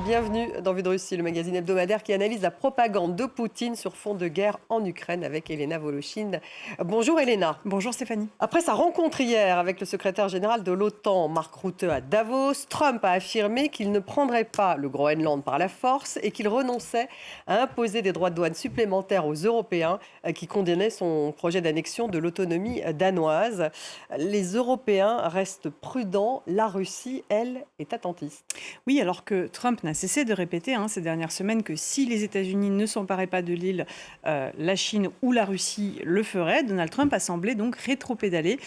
Bienvenue dans Vue de Russie, le magazine hebdomadaire qui analyse la propagande de Poutine sur fond de guerre en Ukraine avec Elena Volochine. Bonjour Elena. Bonjour Stéphanie. Après sa rencontre hier avec le secrétaire général de l'OTAN, Mark Rutte, à Davos, Trump a affirmé qu'il ne prendrait pas le Groenland par la force et qu'il renonçait à imposer des droits de douane supplémentaires aux Européens qui condamnaient son projet d'annexion de l'autonomie danoise. Les Européens restent prudents, la Russie, elle, est attentiste. Oui, alors que Trump n'a cessé de répéter ces dernières semaines que si les États-Unis ne s'emparaient pas de l'île, la Chine ou la Russie le feraient. Donald Trump a semblé donc rétropédaler.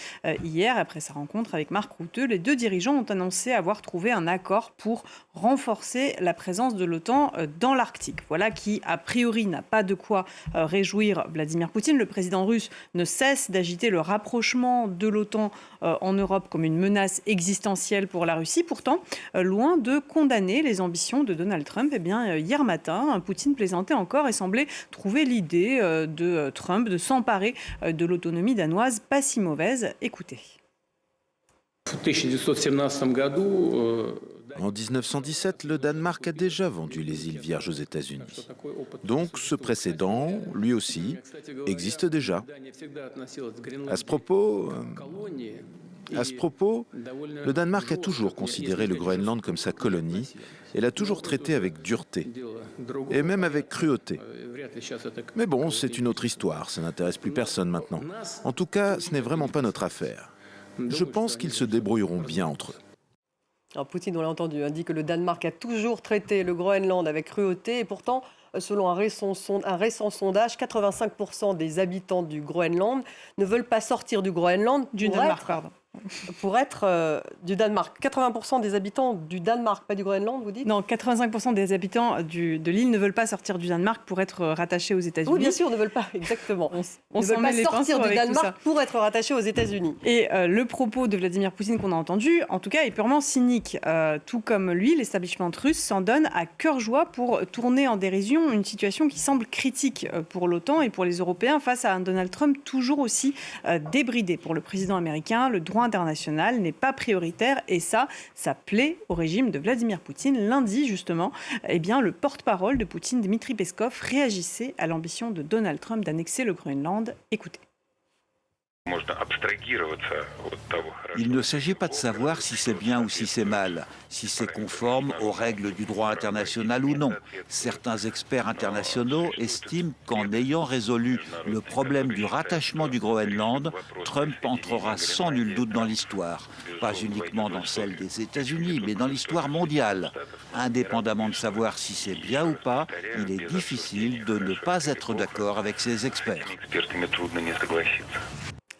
Hier, après sa rencontre avec Mark Rutte, les deux dirigeants ont annoncé avoir trouvé un accord pour renforcer la présence de l'OTAN dans l'Arctique. Voilà qui, a priori, n'a pas de quoi réjouir Vladimir Poutine. Le président russe ne cesse d'agiter le rapprochement de l'OTAN en Europe comme une menace existentielle pour la Russie. Pourtant, loin de condamner les ambitions de Donald Trump, hier matin, Poutine plaisantait encore et semblait trouver l'idée de Trump de s'emparer de l'autonomie danoise pas si mauvaise. Écoutez. En 1917, le Danemark a déjà vendu les îles Vierges aux États-Unis. Donc ce précédent, lui aussi, existe déjà. À ce propos, le Danemark a toujours considéré le Groenland comme sa colonie et l'a toujours traité avec dureté, et même avec cruauté. Mais bon, c'est une autre histoire, ça n'intéresse plus personne maintenant. En tout cas, ce n'est vraiment pas notre affaire. Je pense qu'ils se débrouilleront bien entre eux. Alors Poutine, on l'a entendu, dit que le Danemark a toujours traité le Groenland avec cruauté et pourtant, selon un récent sondage, 85% des habitants du Groenland ne veulent pas sortir du Groenland pour être du Danemark. 80% des habitants du Danemark, pas du Groenland, vous dites ? Non, 85% des habitants de l'île ne veulent pas sortir du Danemark pour être rattachés aux États-Unis. Oui, bien sûr, ne veulent pas, exactement. On ne veulent pas sortir du Danemark pour être rattachés aux États-Unis. Et le propos de Vladimir Poutine qu'on a entendu, en tout cas, est purement cynique. Tout comme lui, l'establishment russe s'en donne à cœur joie pour tourner en dérision une situation qui semble critique pour l'OTAN et pour les Européens face à un Donald Trump toujours aussi débridé. Pour le président américain, le droit international n'est pas prioritaire et ça plaît au régime de Vladimir Poutine. Lundi, justement, le porte-parole de Poutine, Dmitri Peskov, réagissait à l'ambition de Donald Trump d'annexer le Groenland. Écoutez. Il ne s'agit pas de savoir si c'est bien ou si c'est mal, si c'est conforme aux règles du droit international ou non. Certains experts internationaux estiment qu'en ayant résolu le problème du rattachement du Groenland, Trump entrera sans nul doute dans l'histoire. Pas uniquement dans celle des États-Unis, mais dans l'histoire mondiale. Indépendamment de savoir si c'est bien ou pas, il est difficile de ne pas être d'accord avec ces experts.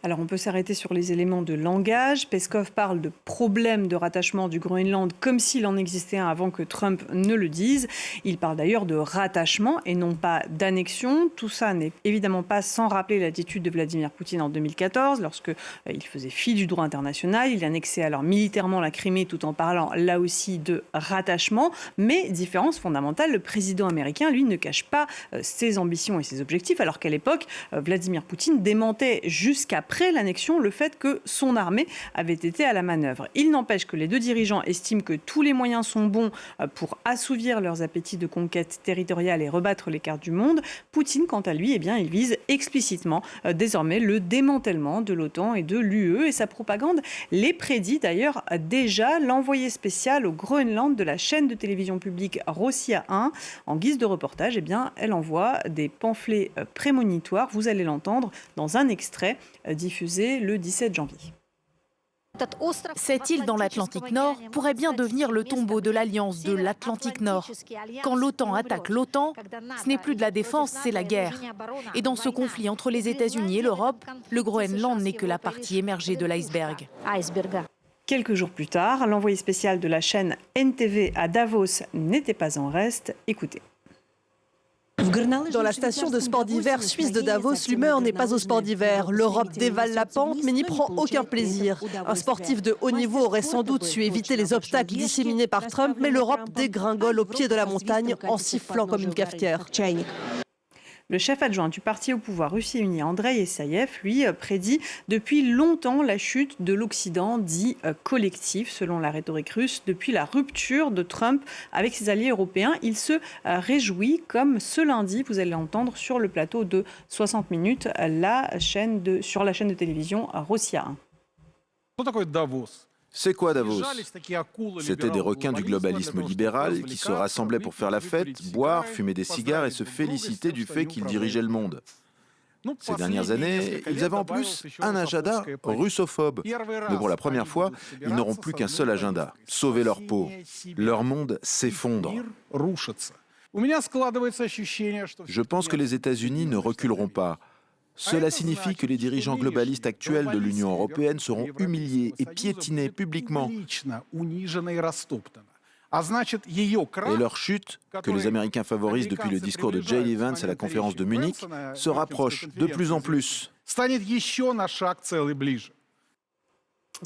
Alors on peut s'arrêter sur les éléments de langage. Peskov parle de problème de rattachement du Groenland comme s'il en existait un avant que Trump ne le dise. Il parle d'ailleurs de rattachement et non pas d'annexion. Tout ça n'est évidemment pas sans rappeler l'attitude de Vladimir Poutine en 2014 lorsque il faisait fi du droit international. Il annexait alors militairement la Crimée tout en parlant là aussi de rattachement. Mais différence fondamentale, le président américain, lui, ne cache pas ses ambitions et ses objectifs alors qu'à l'époque, Vladimir Poutine démentait jusqu'après l'annexion le fait que son armée avait été à la manœuvre. Il n'empêche que les deux dirigeants estiment que tous les moyens sont bons pour assouvir leurs appétits de conquête territoriale et rebattre les cartes du monde. Poutine, quant à lui, il vise explicitement désormais le démantèlement de l'OTAN et de l'UE et sa propagande les prédit d'ailleurs déjà. L'envoyé spécial au Groenland de la chaîne de télévision publique Rossiya 1, en guise de reportage, elle envoie des pamphlets prémonitoires. Vous allez l'entendre dans un extrait diffusé le 17 janvier. Cette île dans l'Atlantique Nord pourrait bien devenir le tombeau de l'alliance de l'Atlantique Nord. Quand l'OTAN attaque l'OTAN, ce n'est plus de la défense, c'est la guerre. Et dans ce conflit entre les États-Unis et l'Europe, le Groenland n'est que la partie émergée de l'iceberg. Quelques jours plus tard, l'envoyé spécial de la chaîne NTV à Davos n'était pas en reste. Écoutez. Dans la station de sport d'hiver suisse de Davos, l'humeur n'est pas au sport d'hiver. L'Europe dévale la pente mais n'y prend aucun plaisir. Un sportif de haut niveau aurait sans doute su éviter les obstacles disséminés par Trump, mais l'Europe dégringole au pied de la montagne en sifflant comme une cafetière. Le chef adjoint du parti au pouvoir Russie Unie, Andrei Essayev, lui, prédit depuis longtemps la chute de l'Occident dit collectif, selon la rhétorique russe. Depuis la rupture de Trump avec ses alliés européens, il se réjouit, comme ce lundi, vous allez l'entendre sur le plateau de 60 minutes, sur la chaîne de télévision Rossiya 1. C'est quoi Davos? C'était des requins du globalisme libéral qui se rassemblaient pour faire la fête, boire, fumer des cigares et se féliciter du fait qu'ils dirigeaient le monde. Ces dernières années, ils avaient en plus un agenda russophobe. Mais pour la première fois, ils n'auront plus qu'un seul agenda, sauver leur peau. Leur monde s'effondre. Je pense que les États-Unis ne reculeront pas. Cela signifie que les dirigeants globalistes actuels de l'Union européenne seront humiliés et piétinés publiquement. Et leur chute, que les Américains favorisent depuis le discours de J.D. Vance à la conférence de Munich, se rapproche de plus en plus. Ce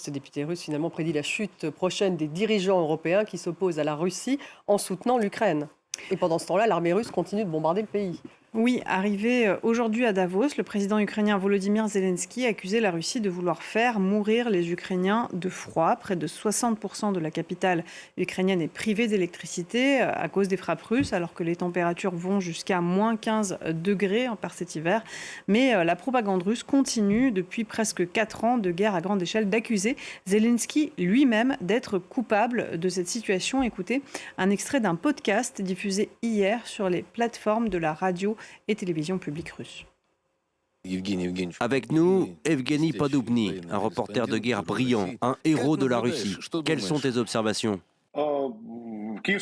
député russe finalement prédit la chute prochaine des dirigeants européens qui s'opposent à la Russie en soutenant l'Ukraine. Et pendant ce temps-là, l'armée russe continue de bombarder le pays. Oui, arrivé aujourd'hui à Davos, le président ukrainien Volodymyr Zelensky a accusé la Russie de vouloir faire mourir les Ukrainiens de froid. Près de 60% de la capitale ukrainienne est privée d'électricité à cause des frappes russes, alors que les températures vont jusqu'à moins 15 degrés par cet hiver. Mais la propagande russe continue depuis presque 4 ans de guerre à grande échelle d'accuser Zelensky lui-même d'être coupable de cette situation. Écoutez, un extrait d'un podcast diffusé hier sur les plateformes de la radio et télévision publique russe. Avec nous, Evgeny Podobny, un reporter de guerre brillant, un héros de la Russie. Quelles sont tes observations ? Le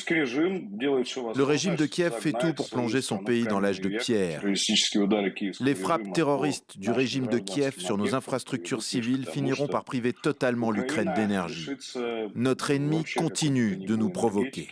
régime de Kiev fait tout pour plonger son pays dans l'âge de pierre. Les frappes terroristes du régime de Kiev sur nos infrastructures civiles finiront par priver totalement l'Ukraine d'énergie. Notre ennemi continue de nous provoquer.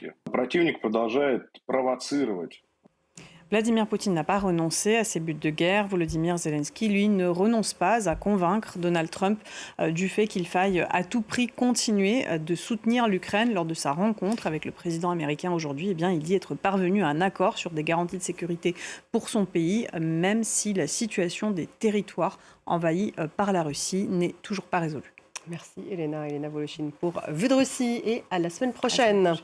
Vladimir Poutine n'a pas renoncé à ses buts de guerre. Volodymyr Zelensky, lui, ne renonce pas à convaincre Donald Trump du fait qu'il faille à tout prix continuer de soutenir l'Ukraine. Lors de sa rencontre avec le président américain aujourd'hui, il dit être parvenu à un accord sur des garanties de sécurité pour son pays, même si la situation des territoires envahis par la Russie n'est toujours pas résolue. Merci Elena Voloshin pour Vue de Russie et à la semaine prochaine.